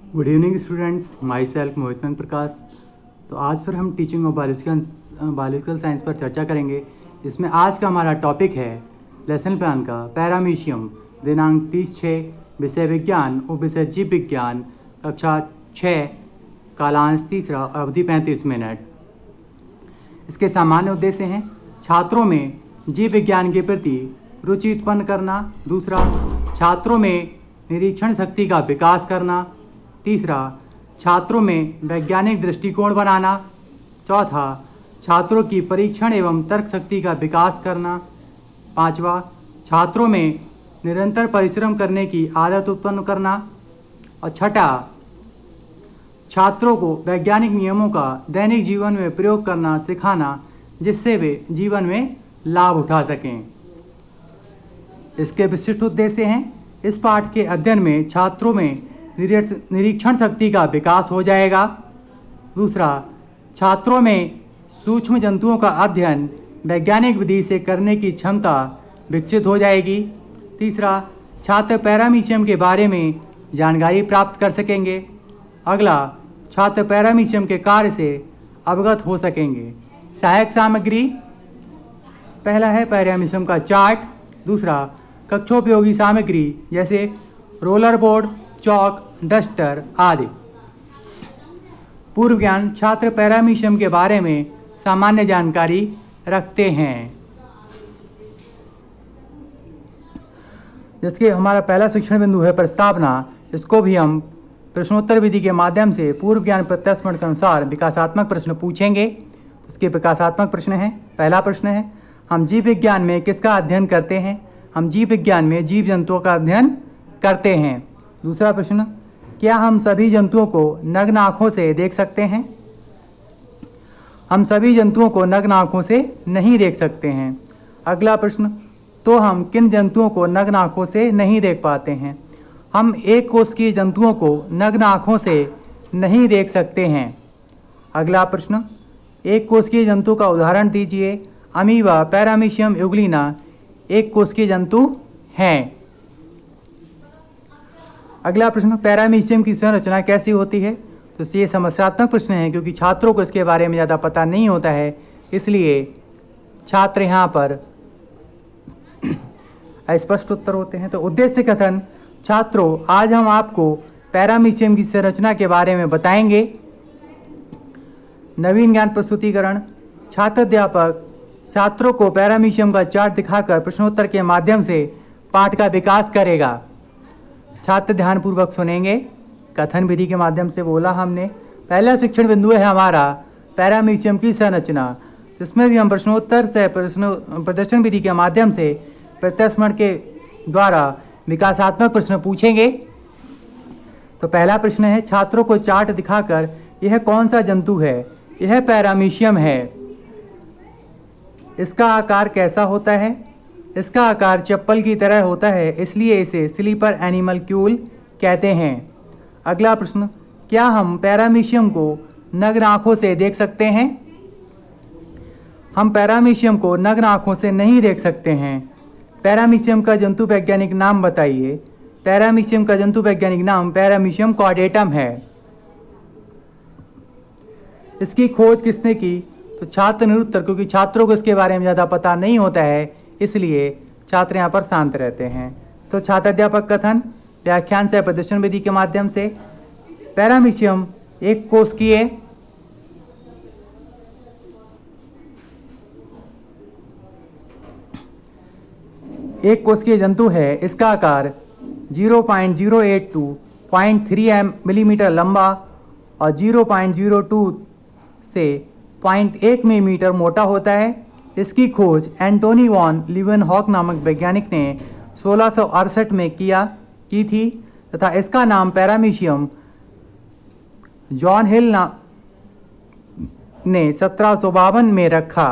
Good evening students, myself Mohitanand Prakash. तो आज फिर हम टीचिंग ऑफ बायोलॉजिकल साइंस पर चर्चा करेंगे। इसमें आज का हमारा टॉपिक है लेसन प्लान का पैरामीशियम, दिनांक 30/6, विषय विज्ञान, उपविषय जीव विज्ञान, कक्षा 6, कालांश 3, अवधि 35 मिनट। इसके सामान्य उद्देश्य हैं: छात्रों में जीव विज्ञान के प्रति रुचि उत्पन्न करना, दूसरा छात्रों में निरीक्षण शक्ति का विकास करना, तीसरा छात्रों में वैज्ञानिक दृष्टिकोण बनाना, चौथा छात्रों की परीक्षण एवं तर्क शक्ति का विकास करना, पांचवा छात्रों में निरंतर परिश्रम करने की आदत उत्पन्न करना, और छठा छात्रों को वैज्ञानिक नियमों का दैनिक जीवन में प्रयोग करना सिखाना, जिससे वे जीवन में लाभ उठा सकें। इसके विशिष्ट उद्देश्य हैं: इस पाठ के अध्ययन में छात्रों में निरीक्षण शक्ति का विकास हो जाएगा, दूसरा छात्रों में सूक्ष्म जंतुओं का अध्ययन वैज्ञानिक विधि से करने की क्षमता विकसित हो जाएगी, तीसरा छात्र पैरामीशियम के बारे में जानकारी प्राप्त कर सकेंगे, अगला छात्र पैरामीशियम के कार्य से अवगत हो सकेंगे। सहायक सामग्री: पहला है पैरामीशियम का चार्ट, दूसरा कक्षोपयोगी सामग्री जैसे रोलर बोर्ड, चौक, डस्टर आदि। पूर्व ज्ञान: छात्र पैरामीशियम के बारे में सामान्य जानकारी रखते हैं। जिसके हमारा पहला शिक्षण बिंदु है प्रस्तावना। इसको भी हम प्रश्नोत्तर विधि के माध्यम से पूर्व ज्ञान प्रत्यास्मरण के अनुसार विकासात्मक प्रश्न पूछेंगे। इसके विकासात्मक प्रश्न है। पहला प्रश्न है: हम जीव विज्ञान में किसका अध्ययन करते हैं? हम जीव विज्ञान में जीव जंतुओं का अध्ययन करते हैं। दूसरा प्रश्न: क्या हम सभी जंतुओं को नग्न आँखों से देख सकते हैं? हम सभी जंतुओं को नग्न आँखों से नहीं देख सकते हैं। अगला प्रश्न: तो हम किन जंतुओं को नग्न आँखों से नहीं देख पाते हैं? हम एक कोशिकीय जंतुओं को नग्न आँखों से नहीं देख सकते हैं। अगला प्रश्न: एक कोशिकीय जंतु का उदाहरण दीजिए। अमीबा, पैरामीशियम, यूग्लिना एक कोशिकीय जंतु हैं। अगला प्रश्न: पैरामीशियम की संरचना कैसी होती है? तो ये समस्यात्मक प्रश्न है, क्योंकि छात्रों को इसके बारे में ज़्यादा पता नहीं होता है, इसलिए छात्र यहाँ पर अस्पष्ट उत्तर होते हैं। तो उद्देश्य कथन: छात्रों, आज हम आपको पैरामीशियम की संरचना के बारे में बताएंगे। नवीन ज्ञान प्रस्तुतिकरण: छात्र अध्यापक छात्रों को पैरामीशियम का चार्ट दिखाकर प्रश्नोत्तर के माध्यम से पाठ का विकास करेगा। छात्र ध्यानपूर्वक सुनेंगे। कथन विधि के माध्यम से बोला हमने। पहला शिक्षण बिंदु है हमारा पैरामीशियम की संरचना, जिसमें भी हम प्रश्नोत्तर से प्रदर्शन विधि के माध्यम से प्रत्यास्मरण के द्वारा विकासात्मक प्रश्न पूछेंगे। तो पहला प्रश्न है: छात्रों को चार्ट दिखाकर यह कौन सा जंतु है? यह पैरामीशियम है। इसका आकार कैसा होता है? इसका आकार चप्पल की तरह होता है, इसलिए इसे स्लीपर एनिमलक्यूल कहते हैं। अगला प्रश्न: क्या हम पैरामीशियम को नग्न आँखों से देख सकते हैं? हम पैरामीशियम को नग्न आँखों से नहीं देख सकते हैं। पैरामीशियम का जंतु वैज्ञानिक नाम बताइए। पैरामीशियम का जंतु वैज्ञानिक नाम पैरामीशियम कॉर्डेटम है। इसकी खोज किसने की? तो छात्र निरुत्तर, क्योंकि छात्रों को इसके बारे में ज़्यादा पता नहीं होता है, इसलिए छात्र यहाँ पर शांत रहते हैं। तो छात्र अध्यापक कथन व्याख्यान से प्रदर्शन विधि के माध्यम से: पैरामीशियम एक कोशिकीय जंतु है। इसका आकार 0.082 0.3 मिलीमीटर लंबा और 0.02 से 0.1 मिलीमीटर मोटा होता है। इसकी खोज एंटोनी वॉन लीवेनहॉक नामक वैज्ञानिक ने 1668 में की थी तथा इसका नाम पैरामीशियम जॉन हिल ने 1752 में रखा।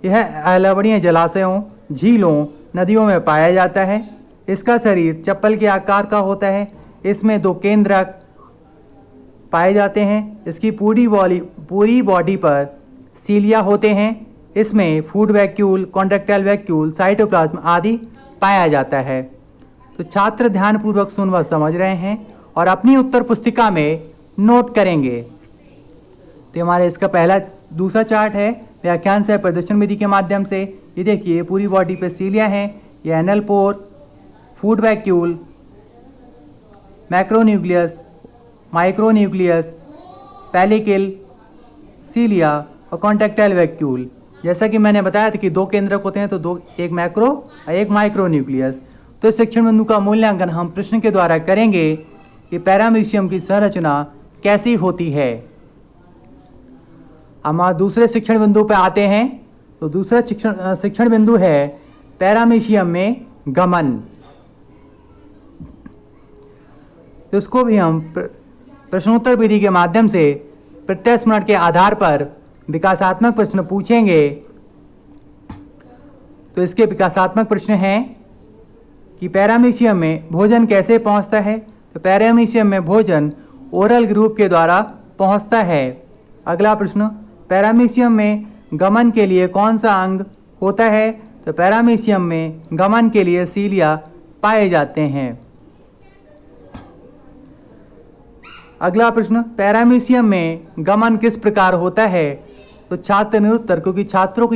यह अलवणीय जलाशयों, झीलों, नदियों में पाया जाता है। इसका शरीर चप्पल के आकार का होता है। इसमें 2 केंद्रक पाए जाते हैं। इसकी पूरी बॉडी पर सीलिया होते हैं। इसमें food vacuole, contractile vacuole, cytoplasm आदि पाया जाता है। तो छात्र ध्यानपूर्वक सुन व समझ रहे हैं। और अपनी उत्तर पुस्तिका में नोट करेंगे। तो हमारे इसका दूसरा चार्ट है व्याख्यान सह प्रदर्शन विधि के माध्यम से। ये देखिए पूरी बॉडी पे सीलिया है, ये anal pore, food vacuole, macronucleus, micronucleus, pellicle, cilia और कॉन्टेक्टाइल वैक्यूल। जैसा कि मैंने बताया था कि 2 केंद्रक होते हैं, तो एक मैक्रो और एक माइक्रोन्यूक्लियस। तो इस शिक्षण बिंदु का मूल्यांकन हम प्रश्न के द्वारा करेंगे कि पैरामीशियम की संरचना कैसी होती है। हम दूसरे शिक्षण बिंदु पर आते हैं। तो दूसरा शिक्षण बिंदु है पैरामीशियम में गमन। तो इसको भी हम प्रश्नोत्तर विधि के माध्यम से प्रत्यास्मरण के आधार पर विकासात्मक प्रश्न पूछेंगे। तो इसके विकासात्मक प्रश्न हैं कि पैरामीशियम में भोजन कैसे पहुंचता है। तो पैरामीशियम में भोजन ओरल ग्रुप के द्वारा पहुंचता है। अगला प्रश्न, पैरामीशियम में गमन के लिए कौन सा अंग होता है। तो पैरामीशियम में गमन के लिए सीलिया पाए जाते हैं। अगला प्रश्न, पैरामीशियम में गमन किस प्रकार होता है। तो छात्र निरुत्तर, क्योंकि छात्रों को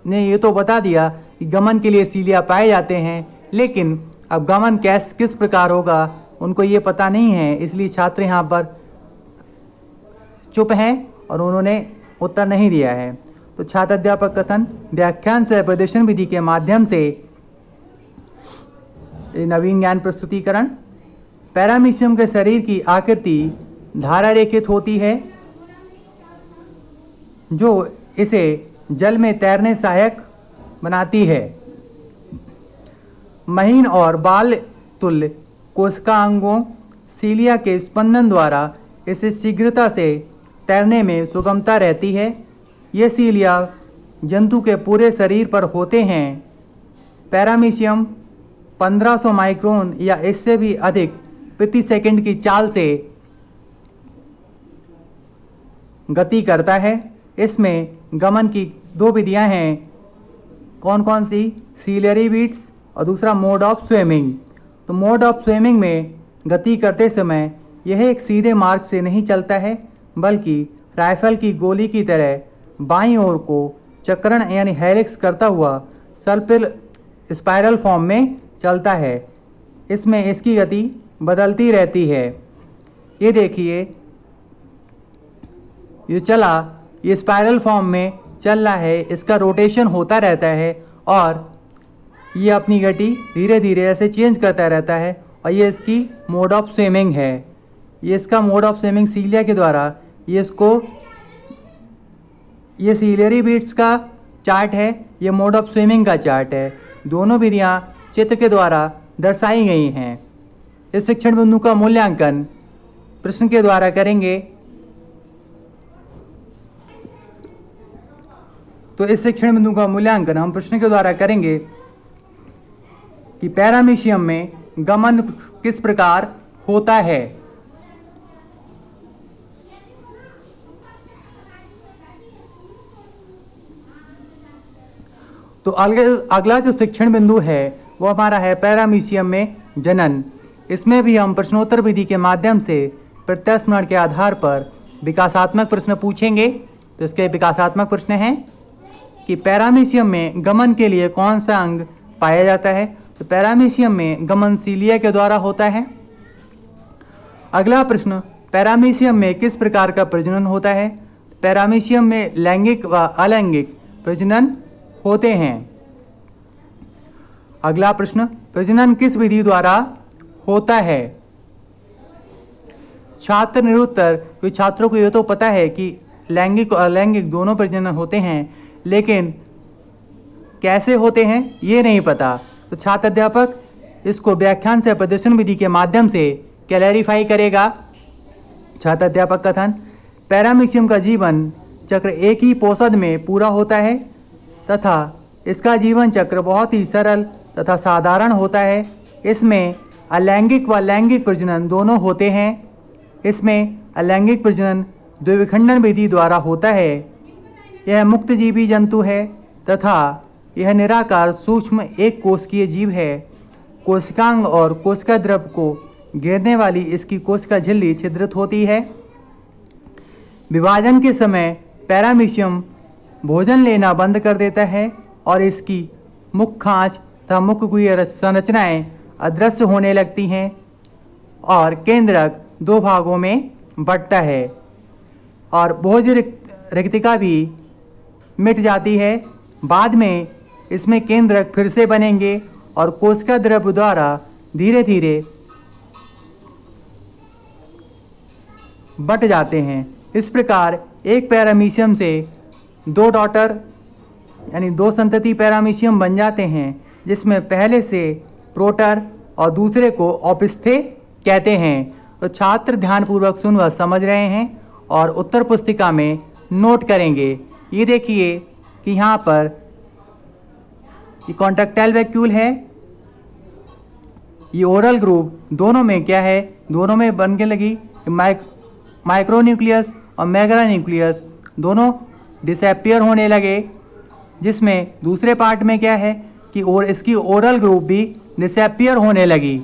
ने ये तो बता दिया कि गमन के लिए सीलिया पाए जाते हैं, लेकिन अब गमन किस प्रकार होगा उनको ये पता नहीं है, इसलिए छात्र यहाँ पर चुप हैं और उन्होंने उत्तर नहीं दिया है। तो छात्र अध्यापक कथन, व्याख्यान सह प्रदर्शन विधि के माध्यम से नवीन ज्ञान प्रस्तुतिकरण। पैरामीशियम के शरीर की आकृति धारा रेखित होती है, जो इसे जल में तैरने सहायक बनाती है। महीन और बाल तुल्य कोशिकांगों सीलिया के स्पंदन द्वारा इसे शीघ्रता से तैरने में सुगमता रहती है। ये सीलिया जंतु के पूरे शरीर पर होते हैं। पैरामीशियम 1500 माइक्रोन या इससे भी अधिक प्रति सेकंड की चाल से गति करता है। इसमें गमन की 2 विधियां हैं। कौन कौन सी? सीलियरी बीट्स और दूसरा मोड ऑफ स्विमिंग। तो मोड ऑफ स्विमिंग में गति करते समय यह एक सीधे मार्ग से नहीं चलता है, बल्कि राइफल की गोली की तरह बाईं ओर को चक्रण यानी हेलिक्स करता हुआ सर्पिल स्पाइरल फॉर्म में चलता है। इसमें इसकी गति बदलती रहती है। ये देखिए, ये चला, ये स्पाइरल फॉर्म में चल रहा है, इसका रोटेशन होता रहता है और ये अपनी गति धीरे धीरे ऐसे चेंज करता रहता है। और ये इसकी मोड ऑफ स्विमिंग है। ये इसका मोड ऑफ स्विमिंग सीलिया के द्वारा ये सीलियरी बीट्स का चार्ट है, ये मोड ऑफ स्विमिंग का चार्ट है। दोनों विधियाँ चित्र के द्वारा दर्शाई गई हैं। इस शिक्षण बिंदु का मूल्यांकन प्रश्न के द्वारा करेंगे। तो इस शिक्षण बिंदु का मूल्यांकन हम प्रश्न के द्वारा करेंगे कि पैरामीशियम में गमन किस प्रकार होता है। तो अगला जो शिक्षण बिंदु है वो हमारा है पैरामीशियम में जनन। इसमें भी हम प्रश्नोत्तर विधि के माध्यम से प्रत्यास्मरण के आधार पर विकासात्मक प्रश्न पूछेंगे। तो इसके विकासात्मक प्रश्न हैं कि पैरामीशियम में गमन के लिए कौन सा अंग पाया जाता है। तो पैरामीशियम में गमन सीलिया के द्वारा होता है। अगला प्रश्न, पैरामीशियम में किस प्रकार का प्रजनन होता है। पैरामीशियम में लैंगिक व अलैंगिक प्रजनन होते हैं। अगला प्रश्न, प्रजनन किस विधि द्वारा होता है। छात्र निरुत्तर, क्योंकि छात्रों को यह तो पता है कि लैंगिक और अलैंगिक दोनों प्रजनन होते हैं, लेकिन कैसे होते हैं ये नहीं पता। तो छात्र अध्यापक इसको व्याख्यान से प्रदर्शन विधि के माध्यम से क्लैरिफाई करेगा। छात्र अध्यापक कथन, पैरामीशियम का जीवन चक्र एक ही पोषद में पूरा होता है तथा इसका जीवन चक्र बहुत ही सरल तथा साधारण होता है। इसमें अलैंगिक व लैंगिक प्रजनन दोनों होते हैं। इसमें अलैंगिक प्रजनन द्विविखंडन विधि द्वारा होता है। यह मुक्तजीवी जंतु है तथा यह निराकार सूक्ष्म एक कोशिकीय जीव है। कोशिकांग और कोशिका द्रव को गिरने वाली इसकी कोशिका झिल्ली छिद्रित होती है। विभाजन के समय पैरामीशियम भोजन लेना बंद कर देता है और इसकी मुख खांच तथा मुखगुह्य संरचनाएं अदृश्य होने लगती हैं और केंद्रक दो भागों में बंटता है और भोज रिक्तिका भी मिट जाती है। बाद में इसमें केंद्रक फिर से बनेंगे और कोशिका द्रव्य द्वारा धीरे धीरे बंट जाते हैं। इस प्रकार एक पैरामीशियम से दो डॉटर यानी दो संतति पैरामीशियम बन जाते हैं, जिसमें पहले से प्रोटर और दूसरे को ओपिस्थे कहते हैं। तो छात्र ध्यानपूर्वक सुन व समझ रहे हैं और उत्तर पुस्तिका में नोट करेंगे। ये देखिए कि यहाँ पर ये कॉन्ट्रैक्टाइल वैक्यूल है, ये ओरल ग्रुप, दोनों में क्या है, दोनों में बनने लगी माइक्रोन्यूक्लियस और मेगान्यूक्लियस दोनों डिसअपियर होने लगे, जिसमें दूसरे पार्ट में क्या है कि इसकी ओरल ग्रुप भी डिसअपियर होने लगी।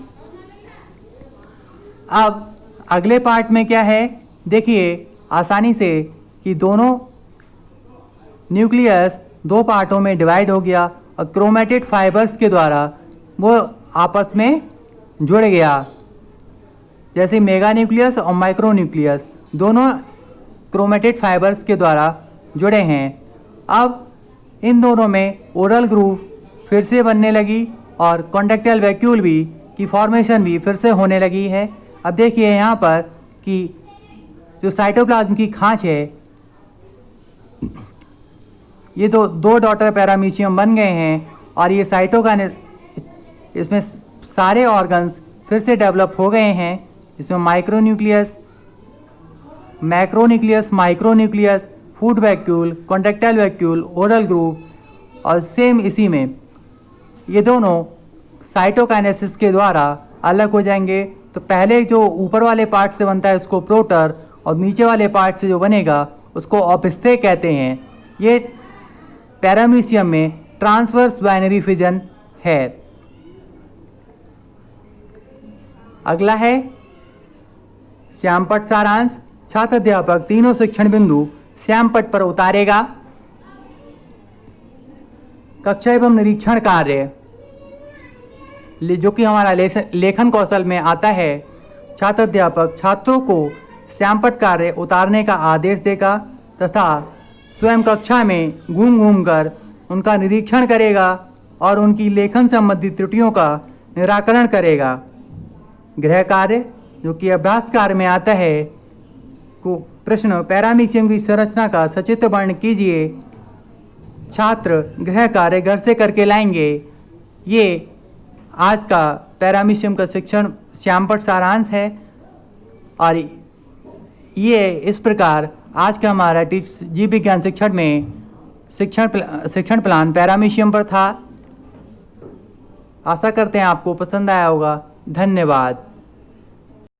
अब अगले पार्ट में क्या है, देखिए आसानी से कि दोनों न्यूक्लियस दो पार्टों में डिवाइड हो गया और क्रोमेटिड फाइबर्स के द्वारा वो आपस में जुड़ गया। जैसे मेगा न्यूक्लियस और माइक्रो न्यूक्लियस दोनों क्रोमेटिड फाइबर्स के द्वारा जुड़े हैं। अब इन दोनों में ओरल ग्रुप फिर से बनने लगी और कॉन्ट्रैक्टाइल वैक्यूल भी की फॉर्मेशन भी फिर से होने लगी है। अब देखिए यहाँ पर कि जो साइटोप्लाज्म की खांच है, ये दो डॉटर पैरामीशियम बन गए हैं और ये साइटोकाइनेसिस, इसमें सारे ऑर्गन्स फिर से डेवलप हो गए हैं। इसमें micronucleus, macronucleus, micronucleus, food vacuole, contractile vacuole, oral group और सेम इसी में ये दोनों साइटोकाइनेसिस के द्वारा अलग हो जाएंगे। तो पहले जो ऊपर वाले पार्ट से बनता है उसको प्रोटर और नीचे वाले पार्ट से जो बनेगा उसको ओपिस्थे कहते हैं। ये पैरामीशियम में ट्रांसवर्स बाइनरी फिजन है। अगला है श्यामपट्ट सारांश। छात्र अध्यापक तीनों शिक्षण बिंदु श्यामपट्ट पर उतारेगा। कक्षा एवं निरीक्षण कार्य जो कि हमारा लेखन कौशल में आता है, छात्र अध्यापक छात्रों को श्यामपट्ट कार्य उतारने का आदेश देगा तथा स्वयं कक्षा में घूम घूम कर उनका निरीक्षण करेगा और उनकी लेखन संबंधी त्रुटियों का निराकरण करेगा। गृह कार्य जो कि अभ्यास कार्य में आता है, को प्रश्न पैरामीशियम की संरचना का सचित्र वर्णन कीजिए। छात्र गृह कार्य घर से करके लाएंगे। ये आज का पैरामीशियम का शिक्षण श्यामपट्ट सारांश है और ये इस प्रकार आज का हमारा जीव विज्ञान शिक्षण में शिक्षण प्लान पैरामीशियम पर था। आशा करते हैं आपको पसंद आया होगा। धन्यवाद।